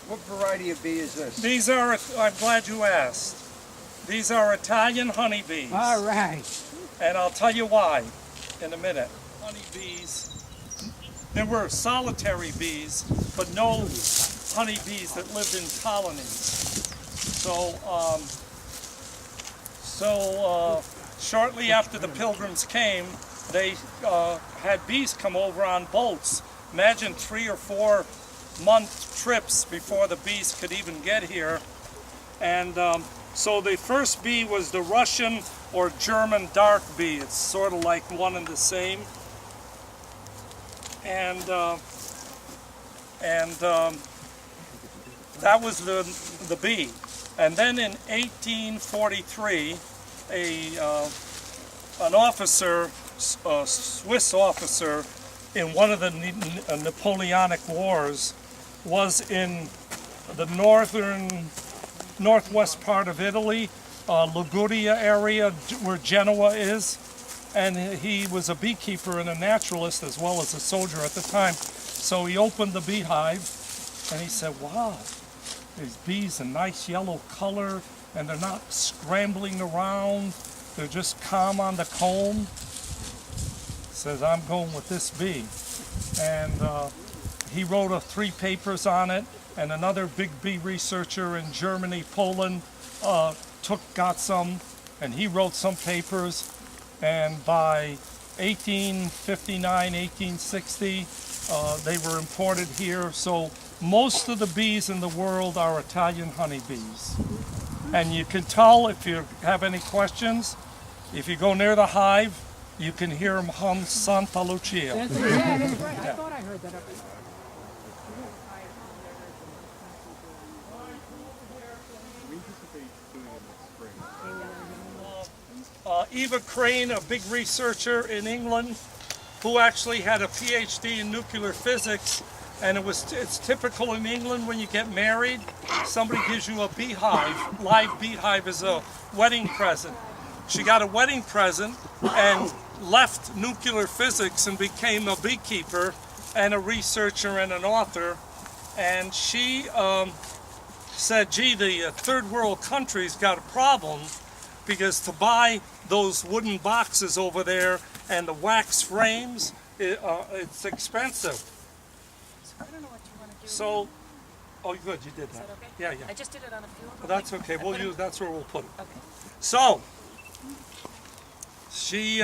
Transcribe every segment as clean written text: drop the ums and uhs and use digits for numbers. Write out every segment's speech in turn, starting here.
What variety of bee is this? These are, I'm glad you asked. These are Italian honeybees. All right. And I'll tell you why in a minute. Honeybees, there were solitary bees, but no honeybees that lived in colonies. So shortly after the Pilgrims came, they had bees come over on boats. Imagine 3 or 4 month trips before the bees could even get here. And so the first bee was the Russian or German dark bee. It's sort of like one and the same. And that was the bee. And then in 1843, an officer, a Swiss officer, in one of the Napoleonic Wars, was in the northwest part of Italy, Liguria area where Genoa is, and he was a beekeeper and a naturalist as well as a soldier at the time. So he opened the beehive and he said, wow, these bees a nice yellow color and they're not scrambling around, they're just calm on the comb. Says, I'm going with this bee. And he wrote 3 papers on it, and another big bee researcher in Germany, Poland, got some, and he wrote some papers. And by 1859, 1860, they were imported here. So most of the bees in the world are Italian honeybees. And you can tell if you have any questions, if you go near the hive, you can hear them hum Santa Lucia. That's right. I thought I heard that. Eva Crane, a big researcher in England, who actually had a PhD in nuclear physics, and it's typical in England when you get married, somebody gives you a beehive, live beehive as a wedding present. She got a wedding present and left nuclear physics and became a beekeeper and a researcher and an author. And she said, gee, the third world countries got a problem, because to buy those wooden boxes over there and the wax frames, it's expensive. So I don't know what you want to do. So, oh good, you did Is that. that okay? Yeah, yeah. I just did it on a few of them. Well, that's okay. We'll use, that's where we'll put it. Okay. So, she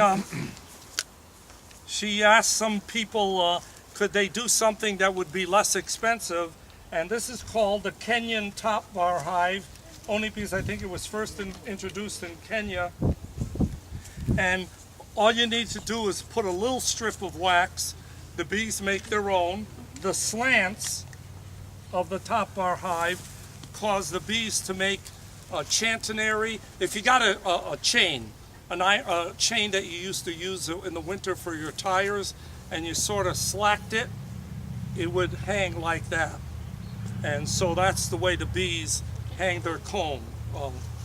asked some people, could they do something that would be less expensive, and this is called the Kenyan top bar hive, only because I think it was first introduced in Kenya. And all you need to do is put a little strip of wax. The bees make their own. The slants of the top bar hive cause the bees to make a chantinary. If you got a chain, a chain that you used to use in the winter for your tires, and you sort of slacked it, it would hang like that. And so that's the way the bees hang their comb,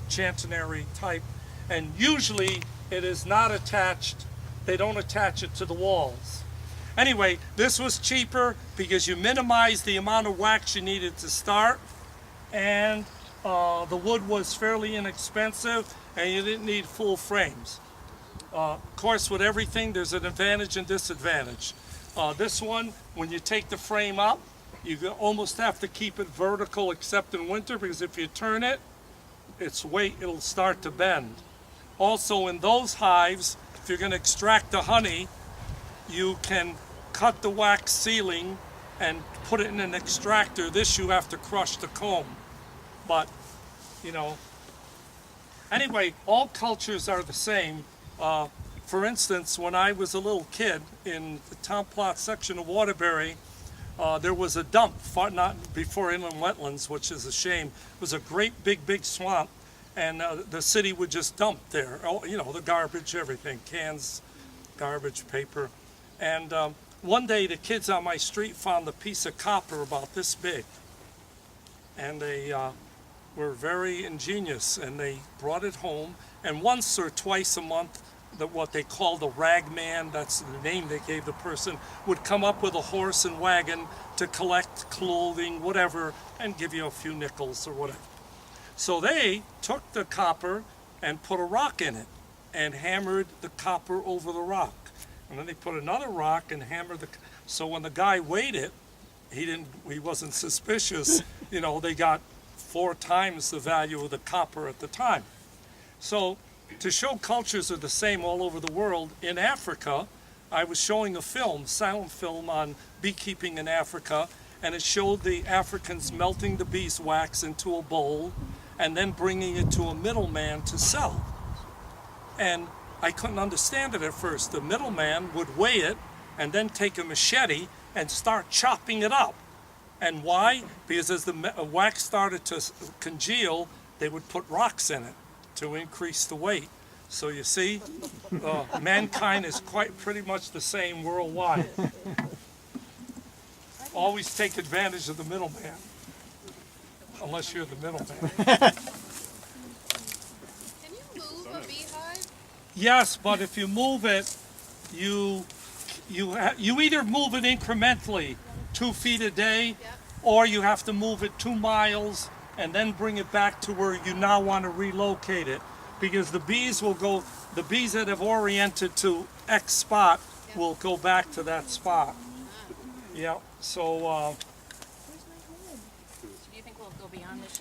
chantinary type. And usually it is not attached, they don't attach it to the walls. Anyway, this was cheaper because you minimized the amount of wax you needed to start, and the wood was fairly inexpensive, and you didn't need full frames. Of course, with everything, there's an advantage and disadvantage. This one, when you take the frame up, you almost have to keep it vertical except in winter, because if you turn it, it'll start to bend. Also, in those hives, if you're going to extract the honey, you can cut the wax ceiling and put it in an extractor. This you have to crush the comb. But, you know, anyway, all cultures are the same. For instance, when I was a little kid in the Town Plot section of Waterbury, there was a dump, not before inland wetlands, which is a shame. It was a great big swamp, and the city would just dump there. You know, the garbage, everything, cans, garbage, paper. And one day the kids on my street found a piece of copper about this big. And they were very ingenious, and they brought it home. And once or twice a month, what they call the rag man, that's the name they gave the person, would come up with a horse and wagon to collect clothing, whatever, and give you a few nickels or whatever. So they took the copper and put a rock in it and hammered the copper over the rock. And then they put another rock and hammered so when the guy weighed it, he wasn't suspicious. You know, they got 4 times the value of the copper at the time. So to show cultures are the same all over the world, in Africa, I was showing a film, silent film on beekeeping in Africa, and it showed the Africans melting the beeswax into a bowl and then bringing it to a middleman to sell. And I couldn't understand it at first. The middleman would weigh it and then take a machete and start chopping it up. And why? Because as the wax started to congeal, they would put rocks in it to increase the weight. So you see, mankind is pretty much the same worldwide. Always take advantage of the middleman, unless you're the middleman. Can you move a beehive? Yes, but if you move it, you either move it incrementally, 2 feet a day, or you have to move it 2 miles and then bring it back to where you now want to relocate it. Because the bees that have oriented to X spot will go back to that spot. Yeah, so Do you think we'll go beyond this?